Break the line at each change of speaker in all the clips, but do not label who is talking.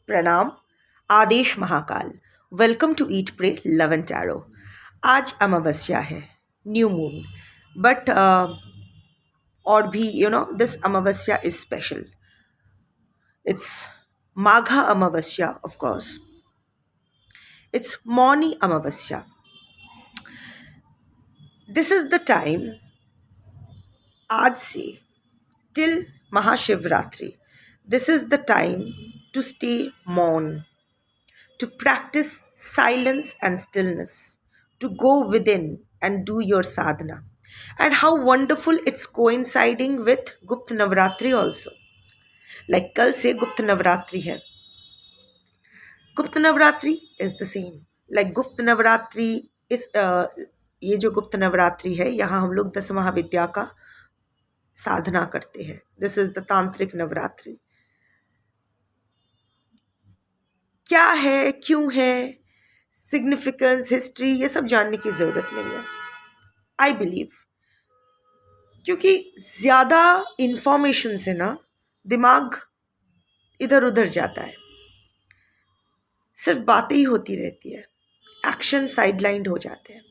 प्रणाम, आदेश Mahakal. Welcome to eat pray love and tarot. आज अमावस्या है, न्यू मून, बट और भी this Amavasya is special. It's माघा Amavasya, of course. It's Mauni Amavasya. This is the time, आज से till Mahashivratri, this is the time to stay mौन, to practice silence and stillness, to go within and do your sadhana. And how wonderful it's coinciding with Gupt Navratri also. Like कल से गुप्त नवरात्रि है. गुप्त Navratri is the same. Like गुप्त Navratri is ये जो गुप्त नवरात्रि है, यहाँ हम लोग 10 महाविद्या का साधना करते हैं. This is the तांत्रिक नवरात्रि. क्या है, क्यों है, सिग्निफिकेंस, हिस्ट्री, ये सब जानने की ज़रूरत नहीं है. आई बिलीव क्योंकि ज़्यादा इंफॉर्मेशन से ना दिमाग इधर उधर जाता है, सिर्फ बातें ही होती रहती है, एक्शन साइडलाइंड हो जाते हैं.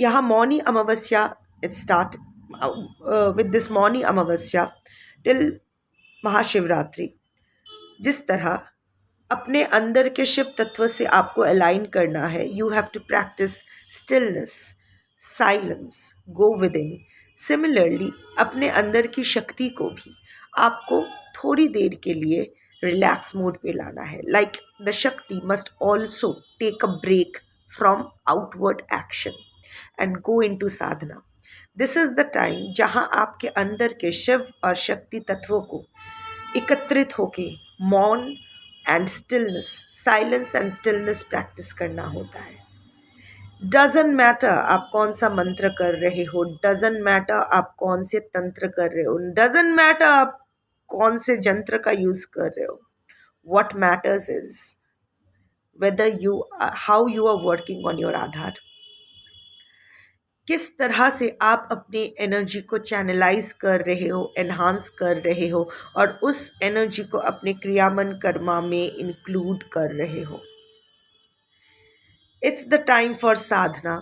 यहाँ Mauni Amavasya, it start with this Mauni Amavasya till Mahashivratri. जिस तरह अपने अंदर के शिव तत्व से आपको अलाइन करना है, you have to practice stillness, silence, go within. Similarly अपने अंदर की शक्ति को भी आपको थोड़ी देर के लिए रिलैक्स मोड पे लाना है. Like the Shakti must also take a break from outward action and go into sadhana. This is the time जहाँ आपके अंदर के शिव और शक्ति तत्वों को एकत्रित होके मौन and stillness, silence and stillness practice करना होता है. डजंट मैटर आप कौन सा मंत्र कर रहे हो, डजंट मैटर आप कौन से तंत्र कर रहे हो, डजंट मैटर आप कौन से जंत्र का यूज कर रहे हो. What matters is whether how you are working on your aadhaar. किस तरह से आप अपनी एनर्जी को चैनलाइज कर रहे हो, एनहांस कर रहे हो, और उस एनर्जी को अपने क्रियामन कर्मा में इंक्लूड कर रहे हो. It's the time for Sadhana.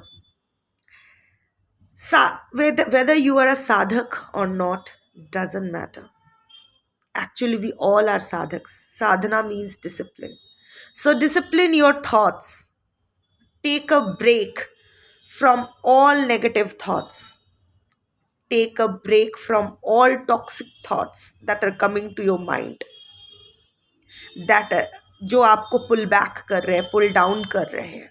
Whether you are a sadhak or not doesn't matter. Actually, we all are sadhaks. Sadhana means discipline. So discipline your thoughts. Take a break from all negative thoughts. Take a break from all toxic thoughts that are coming to your mind. That जो आपको pull back कर रहे हैं, pull down कर रहे हैं.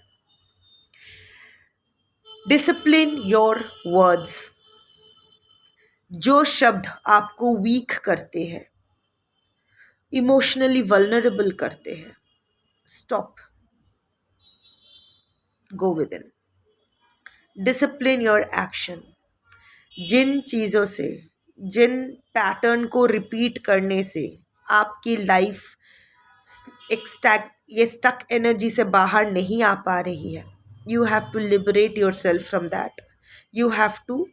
Discipline your words. जो शब्द आपको वीक करते हैं, इमोशनली वल्नरेबल करते हैं, stop. Go within. Discipline your action. जिन चीज़ों से, जिन पैटर्न को रिपीट करने से आपकी लाइफ ये स्टक एनर्जी से बाहर नहीं आ पा रही है, you have to liberate yourself from that. You have to,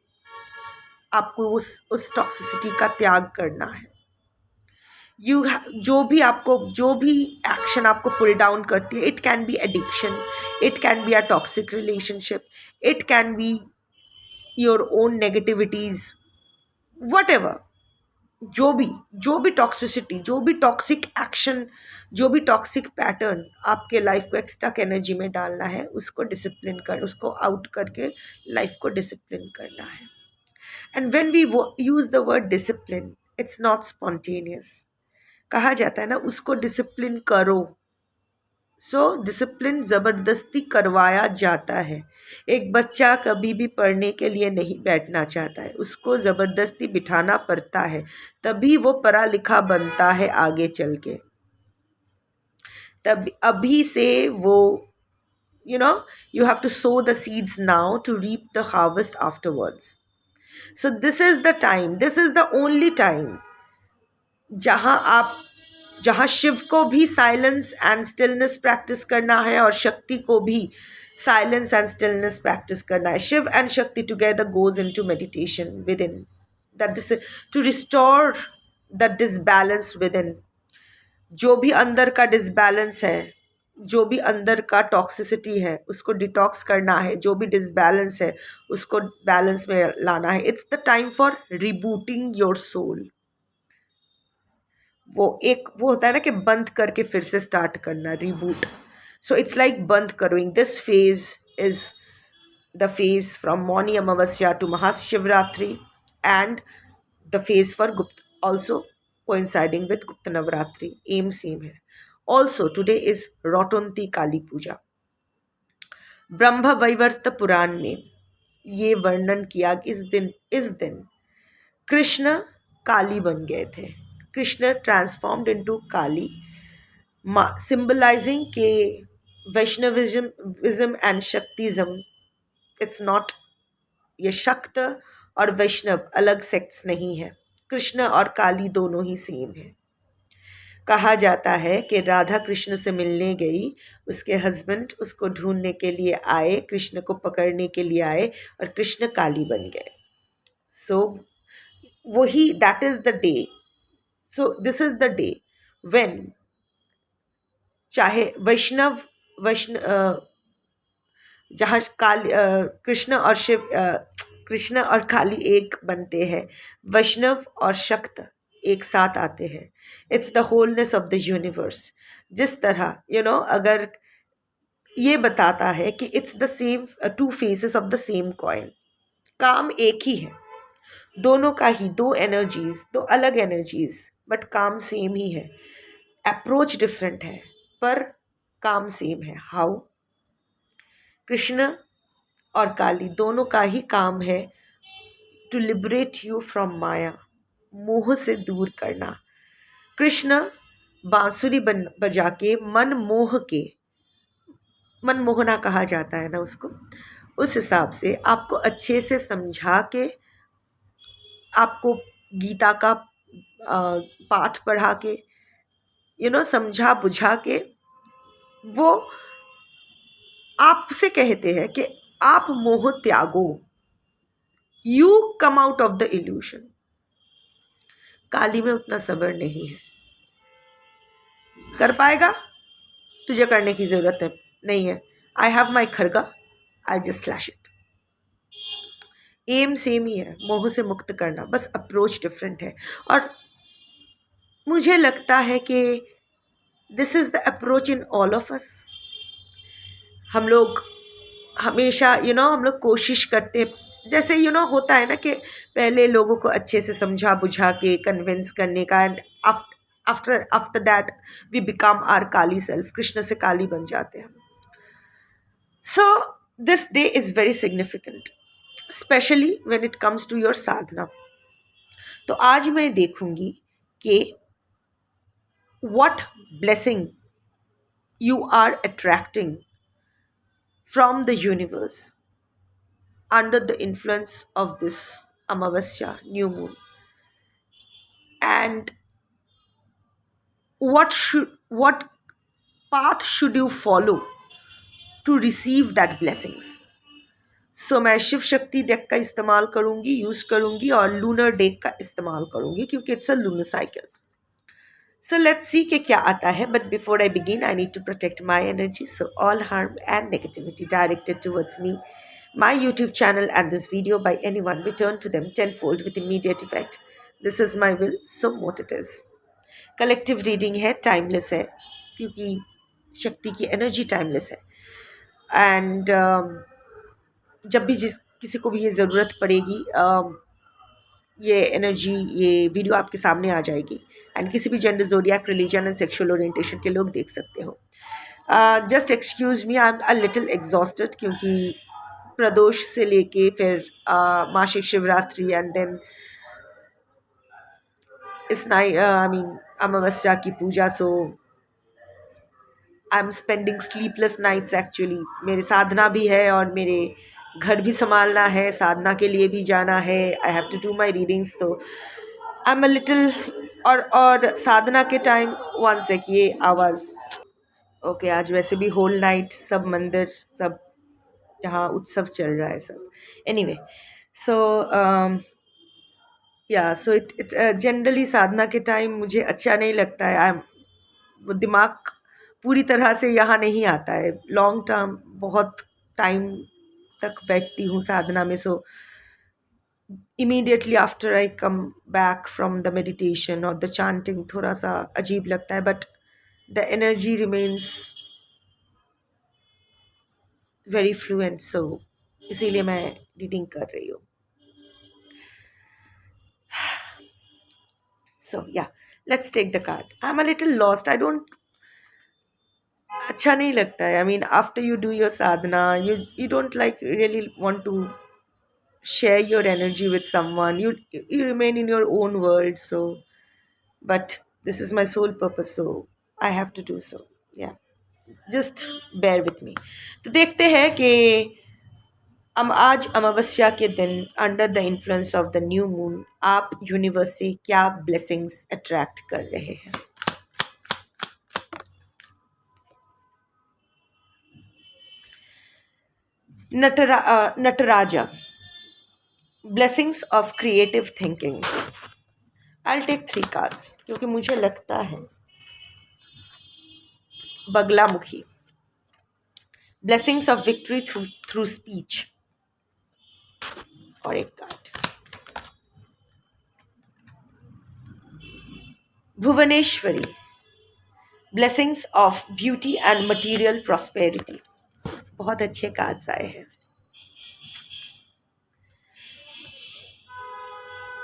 आपको उस टॉक्सिसिटी का त्याग करना है. जो भी एक्शन आपको पुल डाउन करती है, it can be addiction, it can be a toxic relationship, it can be your own negativities, what ever. जो भी टॉक्सिसिटी, जो भी टॉक्सिक एक्शन, जो भी टॉक्सिक पैटर्न आपके लाइफ को एक स्टक एनर्जी में डालना है, उसको डिसिप्लिन कर, उसको आउट करके लाइफ को डिसिप्लिन करना है. And when we use the word discipline, it's not spontaneous. कहा जाता है ना, उसको डिसिप्लिन करो. सो डिसिप्लिन ज़बरदस्ती करवाया जाता है. एक बच्चा कभी भी पढ़ने के लिए नहीं बैठना चाहता है, उसको ज़बरदस्ती बिठाना पड़ता है, तभी वो पढ़ा लिखा बनता है आगे चल के. तब अभी से वो you have to sow the seeds now to reap the harvest afterwards. So this is the time, this is the only time जहाँ शिव को भी साइलेंस एंड स्टिलनेस प्रैक्टिस करना है और शक्ति को भी साइलेंस एंड स्टिलनेस प्रैक्टिस करना है. Shiv and Shakti together goes into meditation within, that is to restore the disbalance within. जो भी अंदर का डिसबैलेंस है, जो भी अंदर का टॉक्सिसिटी है, उसको डिटॉक्स करना है, जो भी डिसबैलेंस है उसको बैलेंस में लाना है. It's the time for rebooting your soul. वो होता है ना कि बंद करके फिर से स्टार्ट करना, रिबूट. सो इट्स लाइक बंद करोइंग. This phase is the phase from Mauni Amavasya to Mahashivratri, and the phase for Gupta also coinciding with Gupta Navratri. Aim same है. Also today is Rotunti Kali Puja. ब्रह्म वैवर्त पुराण में ये वर्णन किया कि इस दिन कृष्ण काली बन गए थे. कृष्ण ट्रांसफॉर्म्ड इनटू काली, सिंबलाइजिंग के वैष्णविज्म एंड शक्तिज्म. इट्स नॉट, ये शक्त और वैष्णव अलग सेक्ट्स नहीं है. कृष्ण और काली दोनों ही सेम है. कहा जाता है कि राधा कृष्ण से मिलने गई, उसके हस्बैंड उसको ढूंढने के लिए आए, कृष्ण को पकड़ने के लिए आए और कृष्ण काली बन गए. सो वही, that is the day. So this is the day when चाहे वैष्णव जहाँ कृष्ण और काली एक बनते हैं, वैष्णव और शक्त एक साथ आते हैं. It's the wholeness of the universe. जिस तरह अगर ये बताता है कि it's the same, two faces of the same coin. काम एक ही है, दोनों का ही दो एनर्जीज, दो अलग एनर्जीज, बट काम सेम ही है. अप्रोच डिफरेंट है पर काम सेम है. हाउ? कृष्ण और काली दोनों का ही काम है टू लिबरेट यू फ्रॉम माया, मोह से दूर करना. कृष्ण बांसुरी बजा के मनमोहना कहा जाता है ना उसको, उस हिसाब से आपको अच्छे से समझा के, आपको गीता का पाठ पढ़ा के, समझा बुझा के, वो आपसे कहते हैं कि आप मोह त्यागो, you come out of the illusion. काली में उतना सब्र नहीं है. कर पाएगा? तुझे करने की जरूरत है नहीं है. I have my kharga, I just slash it. एम सेम ही है, मोह से मुक्त करना, बस अप्रोच डिफरेंट है. और मुझे लगता है कि this is the approach in all of us. हम लोग हमेशा हम लोग कोशिश करते हैं, जैसे होता है ना कि पहले लोगों को अच्छे से समझा बुझा के कन्विंस करने का, and after that we become our Kali self. Krishna से काली बन जाते हैं. So this day is very significant, specially when it comes to your sadhana. तो आज मैं देखूंगी कि what blessing you are attracting from the universe under the influence of this Amavasya, new moon, and what path should you follow to receive that blessings. So मैं Shiv Shakti deck का इस्तेमाल करूंगी, use करूंगी, और लूनर डेक का इस्तेमाल करूंगी क्योंकि it's a lunar cycle. So let's see कि क्या आता है. But before I begin, I need to protect my energy. So all harm and negativity directed towards me, my YouTube channel, and this video by anyone return to them tenfold with immediate effect. This is my will, so what it is. Collective reading है, timeless है, क्योंकि शक्ति की energy timeless है. And जब भी किसी को भी ये ज़रूरत पड़ेगी, ये एनर्जी, ये वीडियो आपके सामने आ जाएगी. एंड किसी भी gender, zodiac, religion and sexual orientation के लोग देख सकते हो. Just excuse me, I am a little exhausted, क्योंकि प्रदोष से लेके फिर मासिक शिवरात्रि एंड देन इस अमावस्या की पूजा. So I am spending sleepless nights actually. मेरी साधना भी है और मेरे घर भी संभालना है, साधना के लिए भी जाना है. I have to do my readings. तो आई एम अ लिटिल, और साधना के टाइम वन सेक, ये आवाज़ ओके. आज वैसे भी होल नाइट सब मंदिर, सब यहाँ उत्सव चल रहा है सब. एनीवे, सो या सो इट्स जनरली साधना के टाइम मुझे अच्छा नहीं लगता है. वो दिमाग पूरी तरह से यहाँ नहीं आता है, लॉन्ग टर्म बहुत टाइम तक बैठती हूँ साधना में. सो immediately after I come back from the meditation or the chanting थोड़ा सा अजीब लगता है, but the energy remains very fluent. So इसीलिए मैं रीडिंग कर रही हूँ. So yeah, let's take the card. I'm a little lost. I don't अच्छा नहीं लगता है. I mean, after you do your sadhana, you don't like really want to share your energy with someone. You remain in your own world. So, but this is my sole purpose, so I have to do so. Yeah, just bear with me. तो देखते हैं कि हम आज अमावस्या के दिन under the influence of the new moon आप universe से क्या ब्लेसिंग्स अट्रैक्ट कर रहे हैं. Nataraja, blessings of creative thinking. I'll take 3 cards क्योंकि मुझे लगता है Baglamukhi, blessings of victory through speech. और एक card Bhuvaneshwari, blessings of beauty and material prosperity. बहुत अच्छे कार्ड्स आए हैं.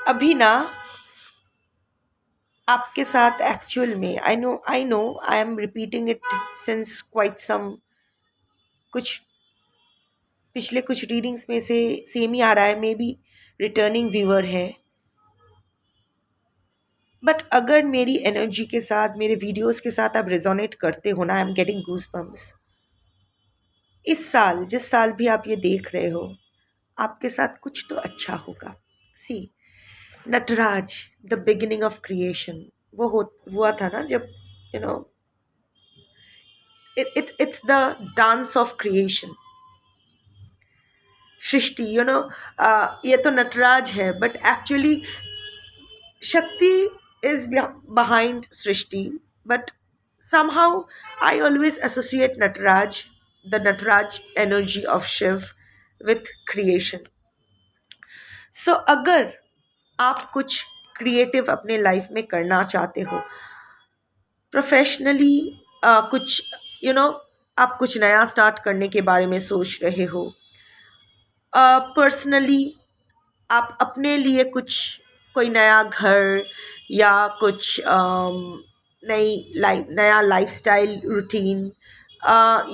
अभी ना आपके साथ एक्चुअल में I know I am repeating it since quite some, कुछ पिछले कुछ रीडिंग्स में से सेम ही आ रहा है. मे बी रिटर्निंग व्यूअर है, बट अगर मेरी एनर्जी के साथ, मेरे वीडियोस के साथ आप रेजोनेट करते हो ना, I am getting goosebumps. इस साल, जिस साल भी आप ये देख रहे हो, आपके साथ कुछ तो अच्छा होगा. See, Nataraj, the beginning of creation, वो हुआ था ना जब you know it's the dance of creation, सृष्टि. ये तो नटराज है, but actually Shakti is behind Srishti, but somehow I always associate Nataraj, the Nataraj energy of Shiv, with creation. So अगर आप कुछ क्रिएटिव अपने लाइफ में करना चाहते हो, प्रोफेशनली कुछ आप कुछ नया स्टार्ट करने के बारे में सोच रहे हो, पर्सनली आप अपने लिए कुछ कोई नया घर या कुछ नया लाइफस्टाइल रूटीन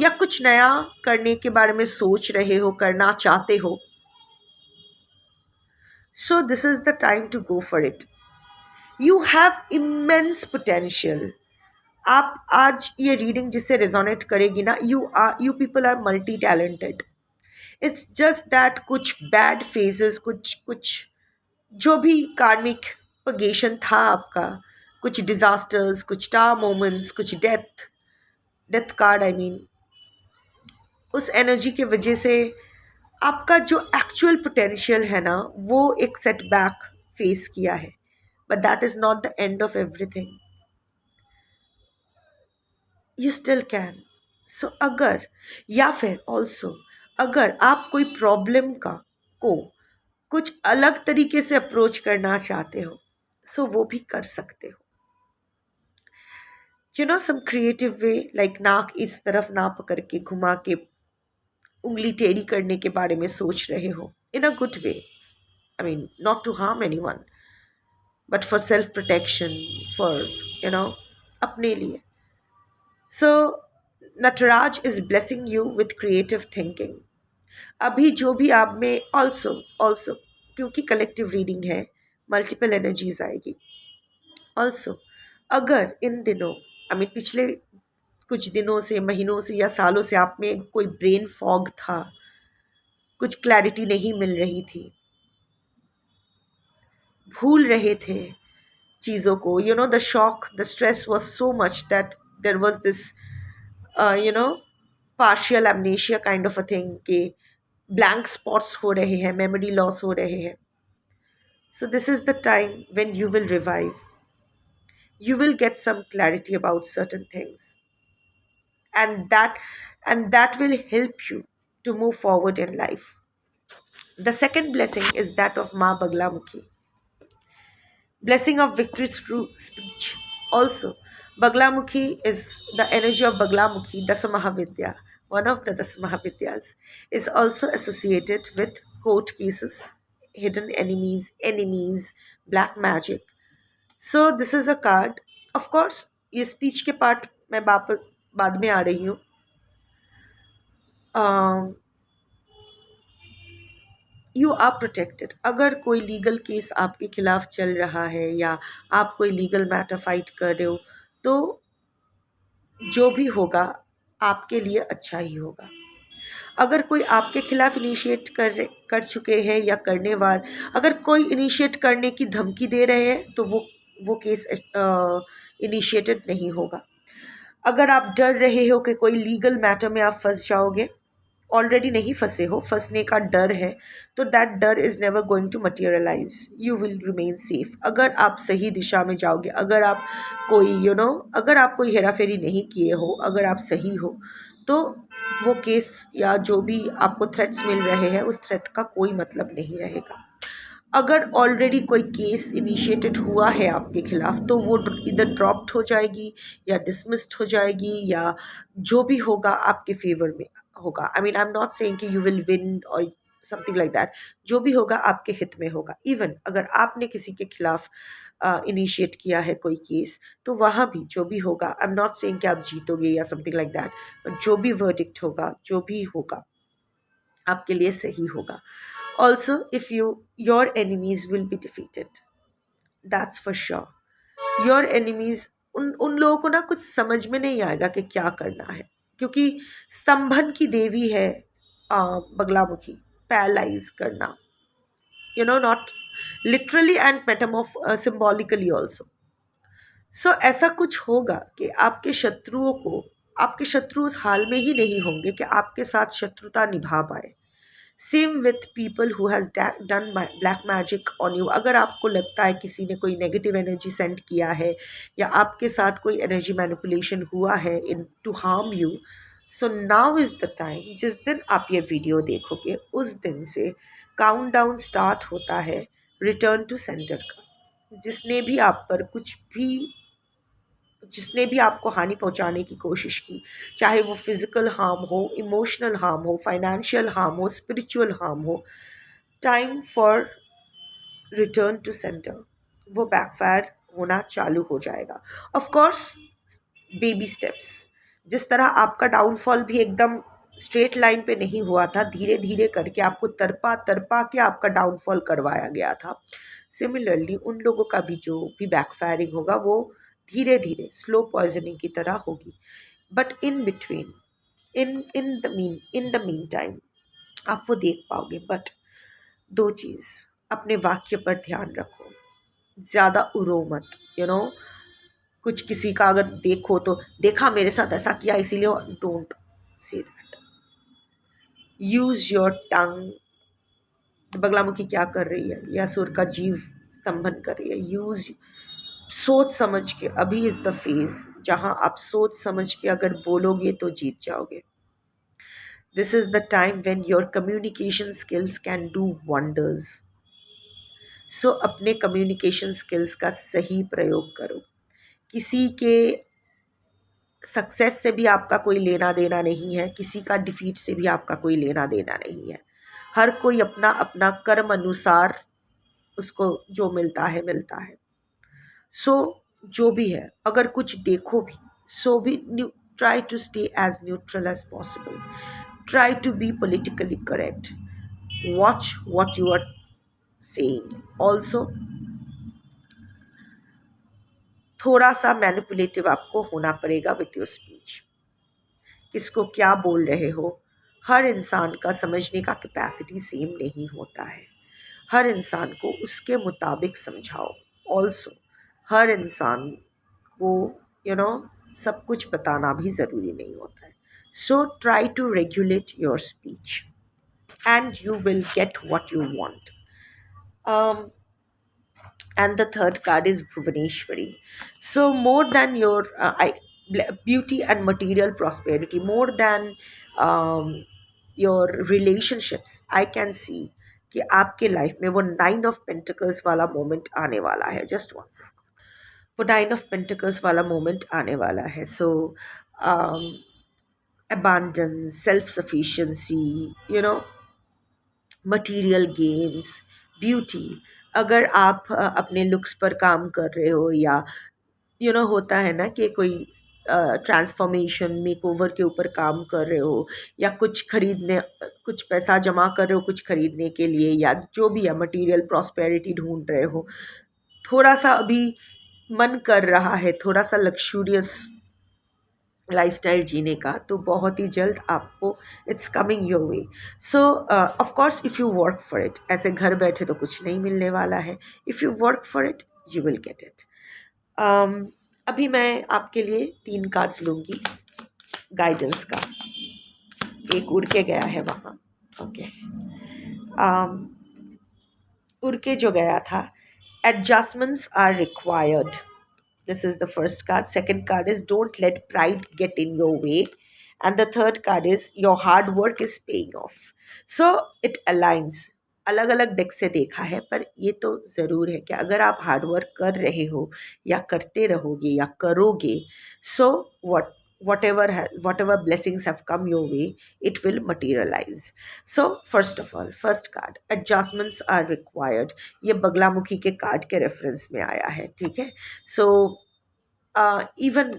या कुछ नया करने के बारे में सोच रहे हो, करना चाहते हो, so this is the time to go for it. You have immense potential. आप आज ये रीडिंग जिससे रेजोनेट करेगी ना, you people are multi talented. It's just that कुछ बैड फेजेस, कुछ जो भी कार्मिक पगेशन था आपका, कुछ डिजास्टर्स, कुछ टार मोमेंट्स, कुछ डेथ कार्ड आई मीन, उस एनर्जी की वजह से आपका जो एक्चुअल पोटेंशियल है ना, वो एक सेटबैक फेस किया है. But that is not the end of everything. You still can. So अगर, या फिर ऑल्सो अगर आप कोई प्रॉब्लम को कुछ अलग तरीके से अप्रोच करना चाहते हो, सो वो भी कर सकते हो. सम क्रिएटिव वे, लाइक नाक इस तरफ ना पकड़ के घुमा के उंगली टेढ़ी करने के बारे में सोच रहे हो, in a good way. I mean, not to harm anyone, but for self protection, for अपने लिए. So Nataraj is blessing you with creative thinking. अभी जो भी आप में ऑल्सो क्योंकि कलेक्टिव रीडिंग है, मल्टीपल एनर्जीज आएगी. ऑल्सो अगर इन दिनों पिछले कुछ दिनों से, महीनों से या सालों से आप में कोई ब्रेन फॉग था, कुछ क्लैरिटी नहीं मिल रही थी, भूल रहे थे चीज़ों को, the shock, the stress was so much that there was this partial amnesia kind of a thing, कि ब्लैंक स्पॉट्स हो रहे हैं, मेमोरी लॉस हो रहे हैं. So this is the time when you will revive. you will get some clarity about certain things, and that will help you to move forward in life. The second blessing is that of Ma Baglamukhi, blessing of victory through speech. Also, Baglamukhi is the energy of Baglamukhi, Dasamahavidya. One of the Dasamahavidyas is also associated with court cases, hidden enemies, black magic. So this is a card. Of course, ये speech के part मैं बाद में आ रही हूँ. You are protected. अगर कोई लीगल केस आपके खिलाफ चल रहा है या आप कोई लीगल मैटर फाइट कर रहे हो, तो जो भी होगा आपके लिए अच्छा ही होगा. अगर कोई आपके खिलाफ इनिशिएट कर चुके हैं या करने वाल, अगर कोई इनिशिएट करने की धमकी दे रहे हैं, तो वो केस इनिशिएटेड नहीं होगा. अगर आप डर रहे हो कि कोई लीगल मैटर में आप फंस जाओगे, ऑलरेडी नहीं फंसे हो, फंसने का डर है, तो दैट डर is never going to materialise. You will remain safe अगर आप सही दिशा में जाओगे. अगर आप कोई अगर आप कोई हेरा फेरी नहीं किए हो, अगर आप सही हो, तो वो केस या जो भी आपको थ्रेट्स मिल रहे हैं, उस थ्रेट का कोई मतलब नहीं रहेगा. अगर ऑलरेडी कोई केस इनिशिएटेड हुआ है आपके खिलाफ, तो वो इधर ड्रॉप्ड हो जाएगी या डिसमिस्ड हो जाएगी, या जो भी होगा आपके फेवर में होगा. I mean, I am not saying कि यू विल विन और समथिंग लाइक दैट. जो भी होगा आपके हित में होगा. इवन अगर आपने किसी के खिलाफ इनिशिएट किया है कोई केस, तो वहाँ भी जो भी होगा, आई एम नॉट सेइंग कि आप जीतोगे या समथिंग लाइक दैट, बट जो भी वर्डिक्ट होगा, जो भी होगा, आपके लिए सही होगा. Also, if your enemies will be defeated, that's for sure. Your enemies, उन लोगों को ना कुछ समझ में नहीं आएगा कि क्या करना है, क्योंकि स्तंभन की देवी है बगलामुखी, पैरालाइज करना, not literally and metamorph, symbolically also. So ऐसा कुछ होगा कि आपके शत्रु उस हाल में ही नहीं होंगे कि आपके साथ शत्रुता निभा पाए. Same with people who has done black magic on you. अगर आपको लगता है किसी ने कोई नेगेटिव एनर्जी सेंड किया है या आपके साथ कोई एनर्जी मैनिपुलेशन हुआ है in to harm you, so now is the time. जिस दिन आप ये वीडियो देखोगे, उस दिन से काउंटडाउन स्टार्ट होता है रिटर्न टू सेंटर का. जिसने भी आपको हानि पहुंचाने की कोशिश की, चाहे वो फिजिकल हार्म हो, इमोशनल हार्म हो, फाइनेंशियल हार्म हो, स्पिरिचुअल हार्म हो, time for return to centre. वो बैकफायर होना चालू हो जाएगा. Of course, baby steps. जिस तरह आपका डाउनफॉल भी एकदम स्ट्रेट लाइन पे नहीं हुआ था, धीरे धीरे करके आपको तरपा तरपा के आपका डाउनफॉल करवाया गया था. सिमिलरली उन लोगों का भी जो भी बैकफायरिंग होगा, वो धीरे धीरे स्लो पॉइजनिंग की तरह होगी. But in between, in the mean time आप वो देख पाओगे. बट दो चीज़, अपने वाक्य पर ध्यान रखो, ज़्यादा उड़ो मत. कुछ किसी का अगर देखो तो देखा मेरे साथ ऐसा किया इसीलिए, don't say that. Use your tongue. Baglamukhi क्या कर रही है, या सुर का जीव स्तंभन कर रही है. यूज, सोच समझ के. अभी इज़ द फेज जहाँ आप सोच समझ के अगर बोलोगे तो जीत जाओगे. This is the time when your communication skills can do wonders. So अपने कम्युनिकेशन स्किल्स का सही प्रयोग करो. किसी के सक्सेस से भी आपका कोई लेना देना नहीं है, किसी का डिफीट से भी आपका कोई लेना देना नहीं है. हर कोई अपना अपना कर्म अनुसार उसको जो मिलता है. सो जो भी है, अगर कुछ देखो भी, सो भी try to stay as neutral as possible. Try to be politically correct. Watch what you are saying. Also थोड़ा सा मैनिपुलेटिव आपको होना पड़ेगा विथ योर स्पीच. किसको क्या बोल रहे हो, हर इंसान का समझने का कैपेसिटी सेम नहीं होता है. हर इंसान को उसके मुताबिक समझाओ. ऑल्सो हर इंसान को सब कुछ बताना भी ज़रूरी नहीं होता है. So try to regulate your speech and you will get what you want. and the third card is Bhuvaneshwari. So more than your beauty and material prosperity, more than um, your relationships, I can see कि आपके life में वो nine of pentacles वाला moment आने वाला है. Just one second. वो nine of pentacles वाला मोमेंट आने वाला है. सो abundance, self sufficiency, you know, material gains, beauty. अगर आप अपने लुक्स पर काम कर रहे हो, या होता है ना कि कोई ट्रांसफॉर्मेशन मेकओवर के ऊपर काम कर रहे हो, या कुछ पैसा जमा कर रहे हो कुछ खरीदने के लिए, या जो भी है मटीरियल प्रॉस्पेरिटी ढूंढ रहे हो, थोड़ा सा अभी मन कर रहा है थोड़ा सा लग्जूरियस लाइफस्टाइल जीने का, तो बहुत ही जल्द आपको it's coming your way. So of course if you work for it, ऐसे घर बैठे तो कुछ नहीं मिलने वाला है. If you work for it you will get it. अभी मैं आपके लिए 3 कार्ड्स लूँगी गाइडेंस का. एक उड़ के गया है वहाँ. ओके. उड़ के जो गया था, adjustments are required. This is the first card. Second card is don't let pride get in your way. And the third card is your hard work is paying off. So it aligns. अलग अलग deck से देखा है, पर ये तो ज़रूर है कि अगर आप हार्ड वर्क कर रहे हो या करते रहोगे या करोगे, सो whatever blessings have come your way, it will materialize. So first of all, first card, adjustments are required. ये बगलामुखी के कार्ड के रेफरेंस में आया है. ठीक है. सो इवन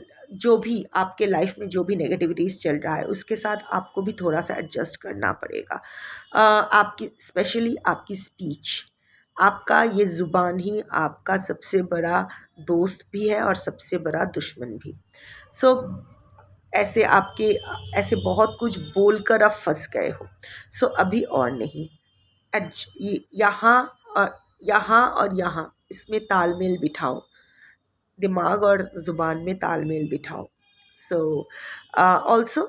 जो भी आपके लाइफ में जो भी नेगेटिविटीज़ चल रहा है, उसके साथ आपको भी थोड़ा सा एडजस्ट करना पड़ेगा. आपकी स्पेशली आपकी स्पीच, आपका ये ज़ुबान ही आपका सबसे बड़ा दोस्त भी है और सबसे बड़ा दुश्मन भी. सो ऐसे बहुत कुछ बोलकर आप फंस गए हो. सो अभी और नहीं, यहाँ और यहाँ इसमें तालमेल बिठाओ, दिमाग और ज़ुबान में तालमेल बिठाओ. सो ऑल्सो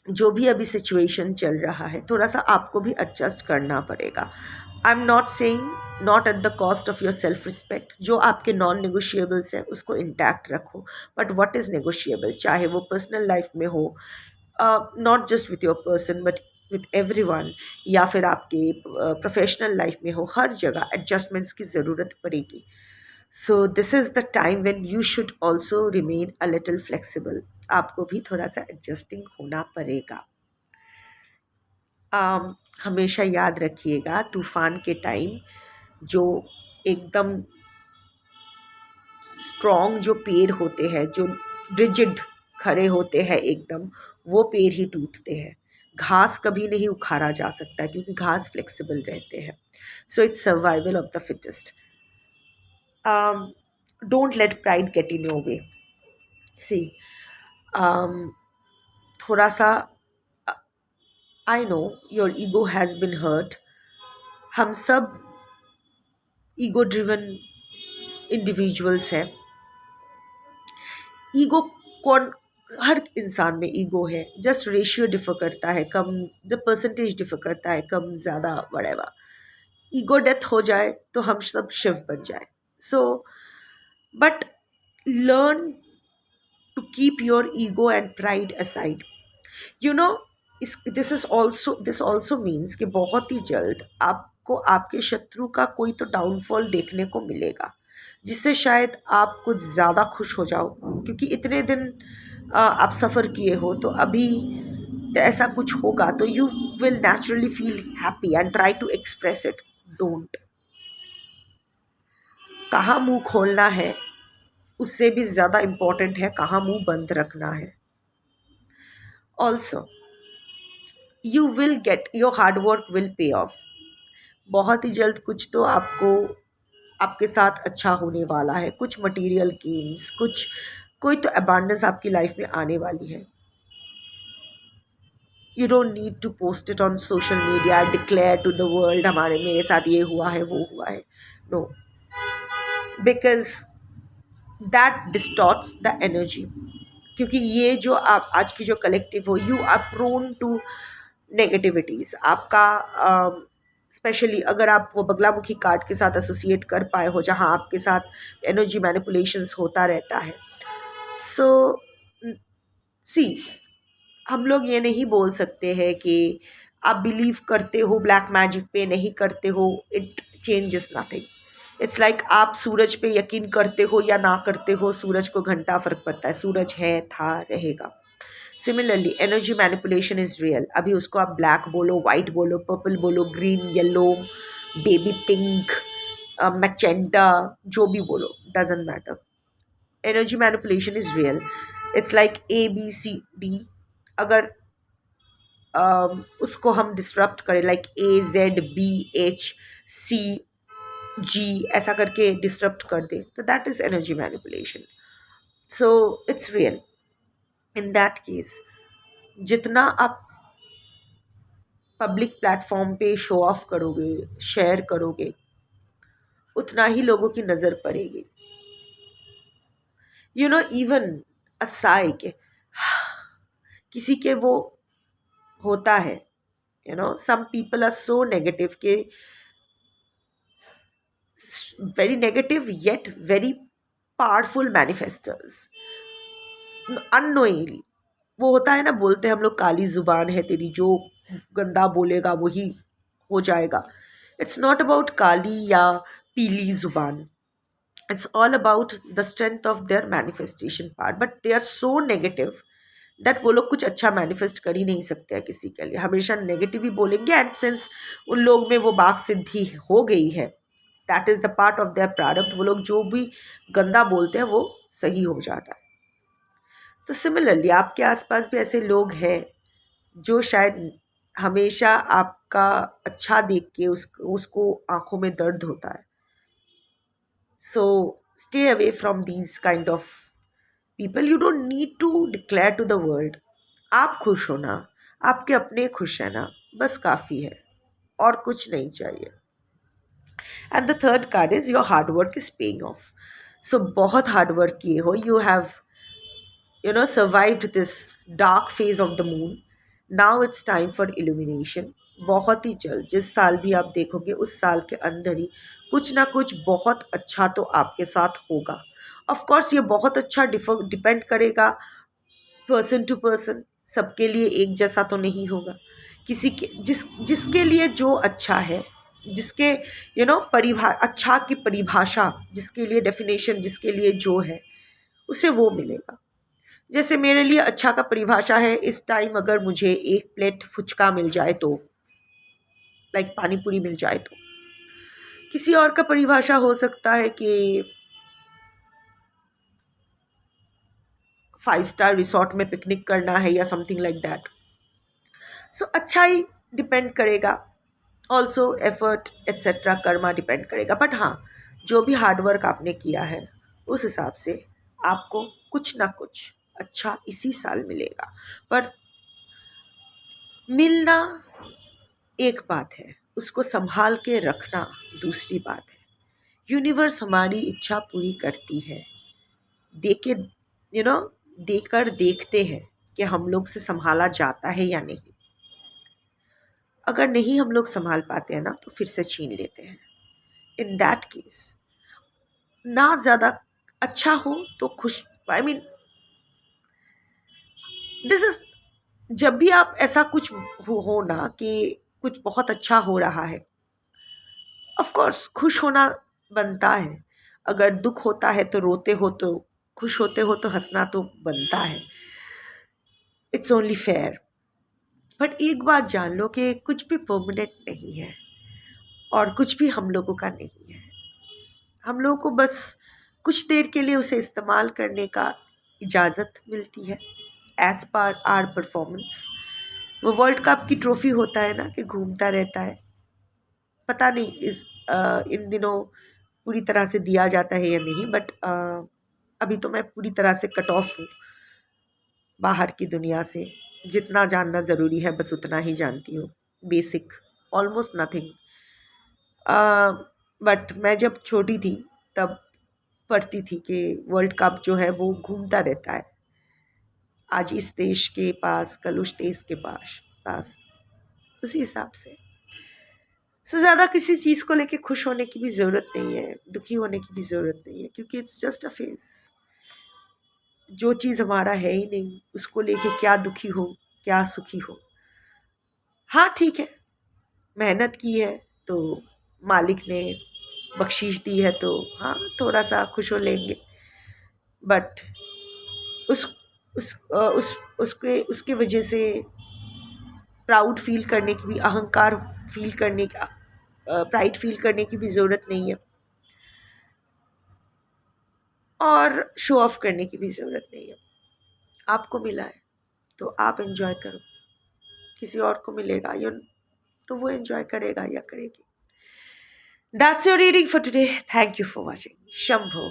जो भी अभी सिचुएशन चल रहा है, थोड़ा सा आपको भी एडजस्ट करना पड़ेगा. I am not saying not at the cost of your self respect. जो आपके नॉन नेगोशिएबल्स हैं उसको इंटैक्ट रखो, बट व्हाट इज़ नेगोशिएबल, चाहे वो पर्सनल लाइफ में हो, not just with your person but with everyone, या फिर आपके प्रोफेशनल लाइफ में हो, हर जगह एडजस्टमेंट्स की ज़रूरत पड़ेगी. So this is the time when you should also remain a little flexible. आपको भी थोड़ा सा एडजस्टिंग होना पड़ेगा. हमेशा याद रखिएगा, तूफान के टाइम जो एकदम स्ट्रॉन्ग जो पेड़ होते हैं, जो रिजिड खड़े होते हैं एकदम, वो पेड़ ही टूटते हैं. घास कभी नहीं उखाड़ा जा सकता क्योंकि घास फ्लेक्सिबल रहते हैं. So it's survival of the fittest. Don't let pride get in your way. See, थोड़ा सा, I know your ego has been hurt. हम सब ego driven individuals हैं. ईगो कौन, हर इंसान में ईगो है. जस्ट रेशियो डिफर करता है, कम द परसेंटेज डिफर करता है, कम ज़्यादा वड़ेवा. ईगो डेथ हो जाए तो हम सब शिव बन जाए. So but learn to keep your ego and pride aside. This also means कि बहुत ही जल्द आपको आपके शत्रु का कोई तो डाउनफॉल देखने को मिलेगा, जिससे शायद आप कुछ ज़्यादा खुश हो जाओ, क्योंकि इतने दिन आप सफ़र किए हो, तो अभी ऐसा कुछ होगा तो you will naturally feel happy and try to express it. Don't. कहाँ मुंह खोलना है उससे भी ज़्यादा इम्पॉर्टेंट है कहाँ मुंह बंद रखना है. Also you will get your hard work will pay of. बहुत ही जल्द कुछ तो आपके साथ अच्छा होने वाला है. कुछ मटेरियल गेन्स, कोई तो अबांडेंस आपकी लाइफ में आने वाली है. You don't need to post it on social media, declare to the world मेरे साथ ये हुआ है वो हुआ है. No, because that distorts the energy. क्योंकि ये जो आप आज की जो कलेक्टिव हो, you are prone to negativities. आपका स्पेशली अगर आप वो बगलामुखी कार्ड के साथ एसोसिएट कर पाए हो, जहाँ आपके साथ एनर्जी मैनिपुलेशंस होता रहता है। सो सी, हम लोग ये नहीं बोल सकते हैं कि आप बिलीव करते हो ब्लैक मैजिक पे, नहीं करते हो, it changes nothing. It's like आप सूरज पे यकीन करते हो या ना करते हो, सूरज को घंटा फर्क पड़ता है, सूरज है, था, रहेगा। Similarly energy manipulation is real. अभी उसको आप ब्लैक बोलो, वाइट बोलो, पर्पल बोलो, green, yellow, baby pink, magenta, जो भी बोलो, doesn't matter. Energy manipulation is real. It's like ABCD। अगर उसको हम डिस्टरप्ट करें, लाइक AZBHCG ऐसा करके डिस्टरप्ट कर दे, तो that is energy manipulation. So it's real. In that case जितना आप पब्लिक प्लेटफॉर्म पे शो ऑफ करोगे, शेयर करोगे, उतना ही लोगों की नज़र पड़ेगी। इवन असाई के किसी के वो होता है, some people are so negative के very negative yet very powerful manifestors unknowingly। वो होता है ना, बोलते हैं हम लोग काली जुबान है तेरी, जो गंदा बोलेगा वही हो जाएगा। इट्स नॉट अबाउट काली या पीली जुबान, it's all about the strength of their manifestation part, but they are so negative that वो लोग कुछ अच्छा मैनिफेस्ट कर ही नहीं सकते हैं किसी के लिए, हमेशा नेगेटिव ही बोलेंगे। एंड सिंस उन लोग में वो बाक सिद्धि हो गई है, that is the part of their प्रारब्ध, वो लोग जो भी गंदा बोलते हैं वो सही हो जाता है। तो सिमिलरली आपके आसपास भी ऐसे लोग हैं जो शायद हमेशा आपका अच्छा देख के उसको आंखों में दर्द होता है। So stay away from these kind of people. You don't need to declare to the world. आप खुश हो ना, आपके अपने खुश है ना, बस काफ़ी है, और कुछ नहीं चाहिए। And the third card is your hard work is paying off. So बहुत हार्ड वर्क किए हो, you have survived this dark phase of the moon. Now it's time for illumination. बहुत ही जल्द, जिस साल भी आप देखोगे उस साल के अंदर ही कुछ ना कुछ बहुत अच्छा तो आपके साथ होगा। ऑफ कोर्स ये बहुत अच्छा डिपेंड करेगा पर्सन टू पर्सन, सबके लिए एक जैसा तो नहीं होगा। किसी के जिसके लिए जो अच्छा है, जिसके अच्छा की परिभाषा, जिसके लिए डेफिनेशन, जिसके लिए जो है, उसे वो मिलेगा। जैसे मेरे लिए अच्छा का परिभाषा है, इस टाइम अगर मुझे एक प्लेट फुचका मिल जाए तो, लाइक पानी पूरी मिल जाए तो। किसी और का परिभाषा हो सकता है कि 5 स्टार रिसोर्ट में पिकनिक करना है या समथिंग लाइक दैट। सो अच्छा ही डिपेंड करेगा, also effort etcetera, karma depend करेगा। बट हाँ, जो भी हार्डवर्क आपने किया है उस हिसाब से आपको कुछ ना कुछ अच्छा इसी साल मिलेगा। पर मिलना एक बात है, उसको संभाल के रखना दूसरी बात है। यूनिवर्स हमारी इच्छा पूरी करती है, देके देकर देखते हैं कि हम लोग से संभाला जाता है या नहीं। अगर नहीं हम लोग संभाल पाते हैं ना, तो फिर से छीन लेते हैं। इन दैट केस ना ज़्यादा अच्छा हो तो खुश, आई मीन दिस इज, जब भी आप ऐसा कुछ हो ना कि कुछ बहुत अच्छा हो रहा है, ऑफ कोर्स खुश होना बनता है। अगर दुख होता है तो रोते हो, तो खुश होते हो तो हंसना तो बनता है। It's only fair. बट एक बात जान लो कि कुछ भी परमानेंट नहीं है और कुछ भी हम लोगों का नहीं है। हम लोगों को बस कुछ देर के लिए उसे इस्तेमाल करने का इजाज़त मिलती है एज पर आर परफॉर्मेंस। वो वर्ल्ड कप की ट्रॉफी होता है ना कि घूमता रहता है, पता नहीं इन दिनों पूरी तरह से दिया जाता है या नहीं। बट अभी तो मैं पूरी तरह से कट ऑफ हूँ बाहर की दुनिया से। जितना जानना ज़रूरी है बस उतना ही जानती हूँ, बेसिक, ऑलमोस्ट नथिंग। बट मैं जब छोटी थी तब पढ़ती थी कि वर्ल्ड कप जो है वो घूमता रहता है, आज इस देश के पास, कल उस देश के पास, उसी हिसाब से। सो ज़्यादा किसी चीज़ को लेके खुश होने की भी ज़रूरत नहीं है, दुखी होने की भी ज़रूरत नहीं है, क्योंकि इट्स जस्ट अ फेज़। जो चीज़ हमारा है ही नहीं, उसको लेके क्या दुखी हो, क्या सुखी हो। हाँ, ठीक है, मेहनत की है तो मालिक ने बख्शीश दी है, तो हाँ, थोड़ा-सा खुश हो लेंगे। बट उस उसके वजह से प्राउड फ़ील करने की भी, अहंकार फ़ील करने का प्राइड फ़ील करने की भी ज़रूरत नहीं है, और शो ऑफ़ करने की भी ज़रूरत नहीं है। आपको मिला है तो आप एन्जॉय करो, किसी और को मिलेगा या तो वो एन्जॉय करेगा या करेगी। That's your reading for today. Thank you for watching. Shambho.